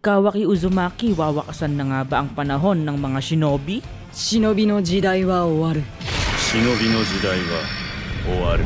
Kawaki Uzumaki, wawakasan na nga ba ang panahon ng mga shinobi? Shinobi no jidai wa owaru. Shinobi no jidai wa owaru.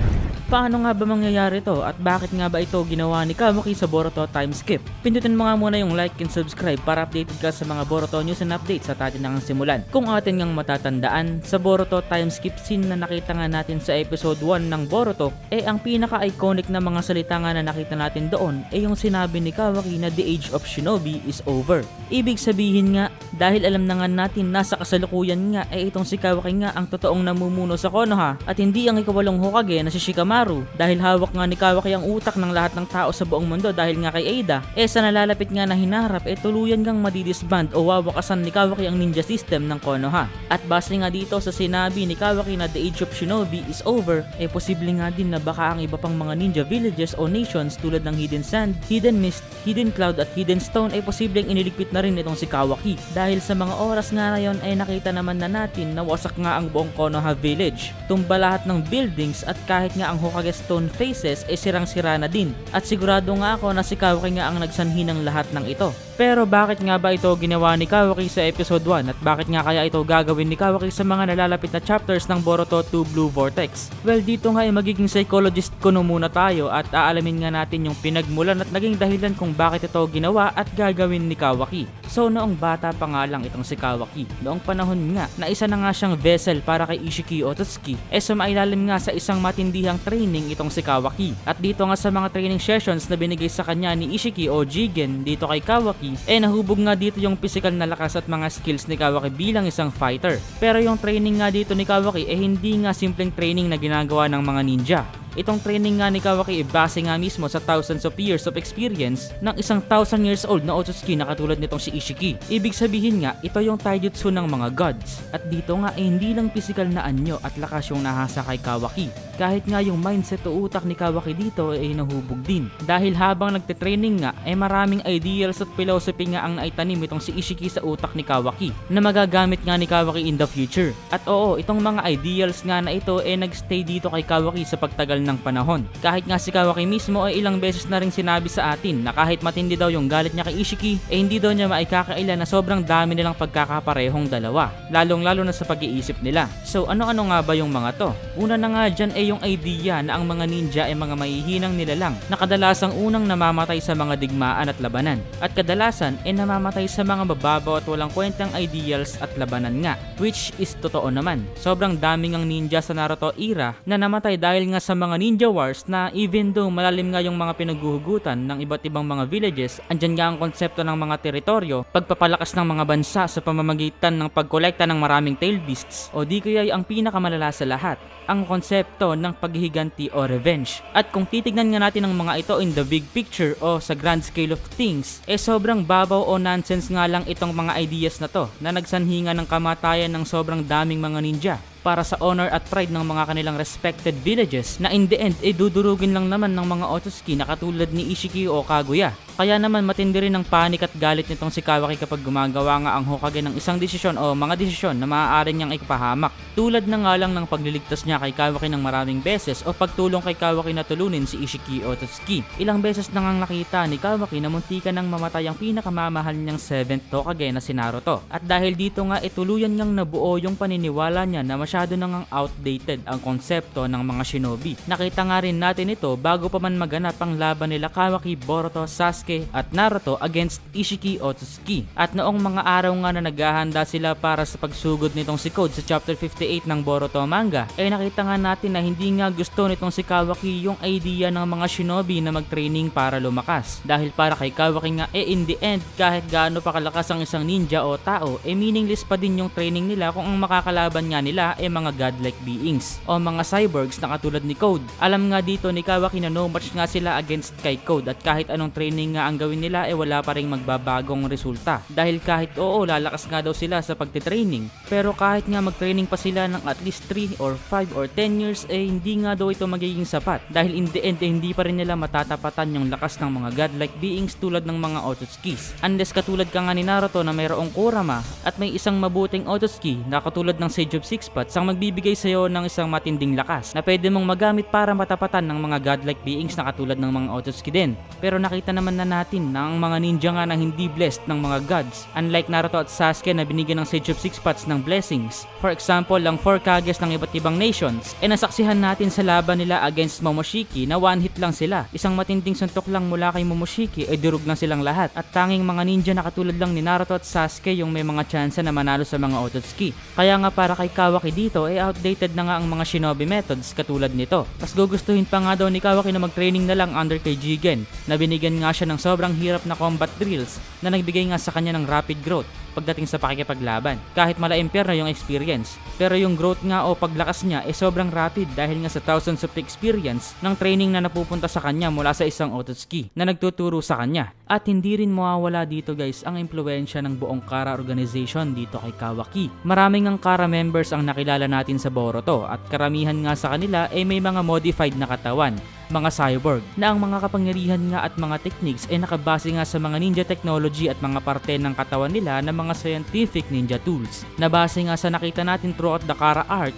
Paano nga ba mangyayari to at bakit nga ba ito ginawa ni Kawaki sa Boruto Time Skip? Pindutin mo nga muna yung like and subscribe para updated ka sa mga Boruto news and updates at atin na ngang simulan. Kung atin ngang matatandaan, sa Boruto Time Skip scene na nakita nga natin sa episode 1 ng Boruto, ang pinaka-iconic na mga salita nga na nakita natin doon yung sinabi ni Kawaki na the age of shinobi is over. Ibig sabihin nga, dahil alam na nga natin nasa kasalukuyan nga itong si Kawaki nga ang totoong namumuno sa Konoha at hindi ang ikawalong Hokage na si Shikamaru. Dahil hawak nga ni Kawaki ang utak ng lahat ng tao sa buong mundo dahil nga kay Ada, sa nalalapit nga na hinarap tuluyan kang madidisband o wawakasan ni Kawaki ang ninja system ng Konoha. At base nga dito sa sinabi ni Kawaki na the age of shinobi is over, posible nga din na baka ang iba pang mga ninja villages o nations tulad ng Hidden Sand, Hidden Mist, Hidden Cloud at Hidden Stone posibleng iniligpit na rin itong si Kawaki. Dahil sa mga oras nga ngayon nakita naman na natin na wasak nga ang buong Konoha village. Tumba lahat ng buildings at kahit nga ang Hokage Stone faces sirang-sira na din. At sigurado nga ako na si Kawaki nga ang nagsanhi ng lahat ng ito. Pero bakit nga ba ito ginawa ni Kawaki sa episode 1 at bakit nga kaya ito gagawin ni Kawaki sa mga nalalapit na chapters ng Boruto 2 Blue Vortex? Well, dito nga magiging psychologist ko muna tayo at aalamin nga natin yung pinagmulan at naging dahilan kung bakit ito ginawa at gagawin ni Kawaki. So noong bata pa nga lang itong si Kawaki, noong panahon nga na isa na nga siyang vessel para kay Ishiki Otsuki, sumailalim nga sa isang matindihang training itong si Kawaki. At dito nga sa mga training sessions na binigay sa kanya ni Ishiki o Jigen dito kay Kawaki, nahubog nga dito yung physical na lakas at mga skills ni Kawaki bilang isang fighter. Pero yung training nga dito ni Kawaki hindi nga simpleng training na ginagawa ng mga ninja. Itong training nga ni Kawaki base nga mismo sa thousands of years of experience ng isang 1,000 years old na Otsutsuki na katulad nitong si Ishiki. Ibig sabihin nga, ito yung taijutsu ng mga gods. At dito nga hindi lang physical na anyo at lakas yung nahasa kay Kawaki. Kahit nga yung mindset o utak ni Kawaki dito nahubog din. Dahil habang nagte-training nga maraming ideals at philosophy nga ang naitanim itong si Ishiki sa utak ni Kawaki na magagamit nga ni Kawaki in the future. At oo, itong mga ideals nga na ito nagstay dito kay Kawaki sa pagtagal ng panahon. Kahit nga si Kawaki mismo ilang beses na rin sinabi sa atin na kahit matindi daw yung galit niya kay Ishiki hindi daw niya maikakaila na sobrang dami nilang pagkakaparehong dalawa, lalong-lalo na sa pag-iisip nila. So ano-ano nga ba yung mga to? Una na nga dyan yung idea na ang mga ninja mga mahihinang nilalang na kadalasang unang namamatay sa mga digmaan at labanan at kadalasan namamatay sa mga mababaw at walang kwentang ideals at labanan nga, which is totoo naman. Sobrang daming ang ninja sa Naruto era na namatay dahil nga sa mga ninja wars na even though malalim nga yung mga pinaghuhugutan ng iba't ibang mga villages, andyan nga ang konsepto ng mga teritoryo, pagpapalakas ng mga bansa sa pamamagitan ng pagkolekta ng maraming tail beasts o di kaya ang pinakamalala sa lahat, ang konsepto ng paghihiganti o revenge. At kung titignan nga natin ang mga ito in the big picture o sa grand scale of things, sobrang babaw o nonsense nga lang itong mga ideas na to na nagsanhi nga ng kamatayan ng sobrang daming mga ninja para sa honor at pride ng mga kanilang respected villages na in the end dudurugin lang naman ng mga Otsutsuki na katulad ni Ishiki o Kaguya. Kaya naman matindi rin ang panik at galit nitong si Kawaki kapag gumagawa nga ang Hokage ng isang desisyon o mga desisyon na maaari niyang ipahamak. Tulad na nga lang ng pagliligtas niya kay Kawaki ng maraming beses o pagtulong kay Kawaki na tulunin si Ishiki Otsuki. Ilang beses na ngang nakita ni Kawaki na muntika nang mamatay ang pinakamamahal niyang 7th Hokage na si Naruto. At dahil dito nga tuluyan niyang nabuo yung paniniwala niya na masyado nang outdated ang konsepto ng mga shinobi. Nakita nga rin natin ito bago pa man maganap ang laban nila Kawaki, Boruto, Sasuke at Naruto against Ishiki Otsuki. At noong mga araw nga na naghahanda sila para sa pagsugod nitong si Code sa chapter 58 ng Boruto manga, nakita nga natin na hindi nga gusto nitong si Kawaki yung idea ng mga shinobi na mag-training para lumakas. Dahil para kay Kawaki nga in the end kahit gaano pa kalakas ang isang ninja o tao, meaningless pa din yung training nila kung ang makakalaban nga nila mga godlike beings o mga cyborgs na katulad ni Code. Alam nga dito ni Kawaki na no match nga sila against kay Code at kahit anong training nga ang gawin nila wala pa ring magbabagong resulta. Dahil kahit lalakas nga daw sila sa pagtitraining, pero kahit nga magtraining pa sila ng at least 3 or 5 or 10 years hindi nga daw ito magiging sapat. Dahil in the end hindi pa rin nila matatapatan yung lakas ng mga godlike beings tulad ng mga Otsutsukis. Unless katulad ka nga ni Naruto na mayroong Kurama at may isang mabuting Otsutsuki na katulad ng Sage of Six Paths ang magbibigay sa iyo ng isang matinding lakas na pwede mong magamit para matapatan ng mga godlike beings na katulad ng mga Otsutsuki din. Pero nakita naman na natin na ang mga ninja nga na hindi blessed ng mga gods, unlike Naruto at Sasuke na binigyan ng Sage of Six Paths ng blessings. For example, ang 4 Kages ng iba't ibang nations, nasaksihan natin sa laban nila against Momoshiki na one hit lang sila. Isang matinding suntok lang mula kay Momoshiki durug lang silang lahat, at tanging mga ninja na katulad lang ni Naruto at Sasuke yung may mga tsansa na manalo sa mga Ototsuki. Kaya nga para kay Kawaki dito outdated na nga ang mga shinobi methods katulad nito. Mas gugustuhin pa nga daw ni Kawaki na mag-training na lang under kay Jigen, na binigyan nga siya ng sobrang hirap na combat drills na nagbigay nga sa kanya ng rapid growth pagdating sa pakikipaglaban. Kahit mala-imper na yung experience, pero yung growth nga o paglakas niya sobrang rapid dahil nga sa thousands of experience ng training na napupunta sa kanya mula sa isang Ototsuki na nagtuturo sa kanya. At hindi rin mawawala dito guys ang impluwensya ng buong Kara organization dito kay Kawaki. Maraming ang Kara members ang nakilala natin sa Boruto, at karamihan nga sa kanila may mga modified na katawan, mga cyborg, na ang mga kapangyarihan nga at mga techniques nakabase nga sa mga ninja technology at mga parte ng katawan nila na mga scientific ninja tools. Nabase nga sa nakita natin throughout the Kara arc,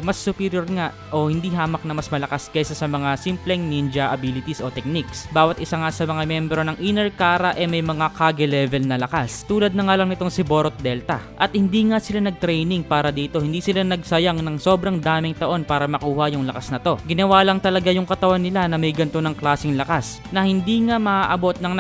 mas superior nga o hindi hamak na mas malakas kaysa sa mga simpleng ninja abilities o techniques. Bawat isa nga sa mga membro ng Inner Kara may mga Kage level na lakas, tulad na nga lang nitong si Borot Delta. At hindi nga sila nag-training para dito, hindi sila nagsayang ng sobrang daming taon para makuha yung lakas na to. Ginawa lang talaga yung katawan nila na may ganito ng klaseng lakas, na hindi nga maaabot ng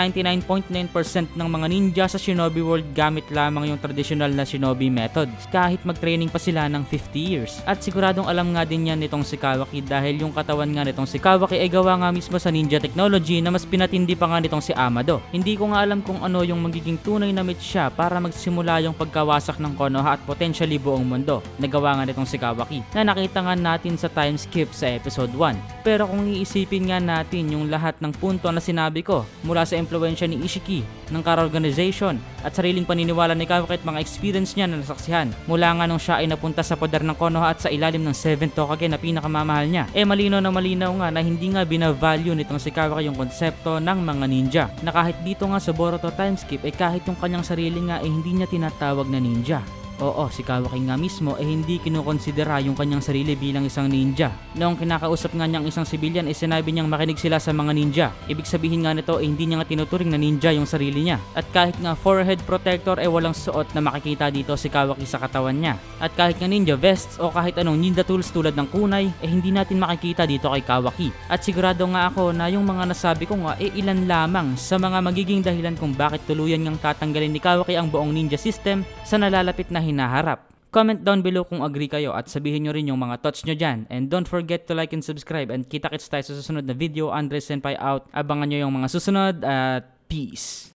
99.9% ng mga ninja sa Shinobi World gamit lamang yung traditional na Shinobi methods, kahit mag-training pa sila ng 50 years. At siguradong alam nga din yan nitong si Kawaki dahil yung katawan nga nitong si Kawaki gawa nga mismo sa ninja technology na mas pinatindi pa nga nitong si Amado. Hindi ko nga alam kung ano yung magiging tunay na meet siya para magsimula yung pagkawasak ng Konoha at potentially buong mundo. Nagawa nga nitong si Kawaki na nakita nga natin sa time skip sa episode 1. Pero kung iisipin nga natin yung lahat ng punto na sinabi ko, mula sa impluwensya ni Ishiki, ng Kara organization, at sariling paniniwala ni Kawaki at mga experience niya na nasaksihan, mula nga nung siya ay napunta sa poder ng Konoha at sa ilalim ng 7th Hokage na pinakamamahal niya, malinaw na malinaw nga na hindi nga binavalue nitong si Kawaki yung konsepto ng mga ninja, na kahit dito nga sa Boruto timeskip kahit yung kanyang sarili nga hindi niya tinatawag na ninja. Oo, si Kawaki nga mismo hindi kinukonsidera yung kanyang sarili bilang isang ninja. Noong kinakausap nga niyang isang sibilyan sinabi niyang makinig sila sa mga ninja. Ibig sabihin nga nito hindi niya nga tinuturing na ninja yung sarili niya. At kahit nga forehead protector walang suot na makikita dito si Kawaki sa katawan niya. At kahit nga ninja vests o kahit anong ninja tools tulad ng kunai hindi natin makikita dito kay Kawaki. At sigurado nga ako na yung mga nasabi ko nga ilan lamang sa mga magiging dahilan kung bakit tuluyan ngang tatanggalin ni Kawaki ang buong ninja system sa nalalapit na hinaharap. Comment down below kung agree kayo at sabihin nyo rin yung mga thoughts nyo dyan. And don't forget to like and subscribe, and kita-kits tayo sa susunod na video. Andres Senpai out. Abangan nyo yung mga susunod at peace.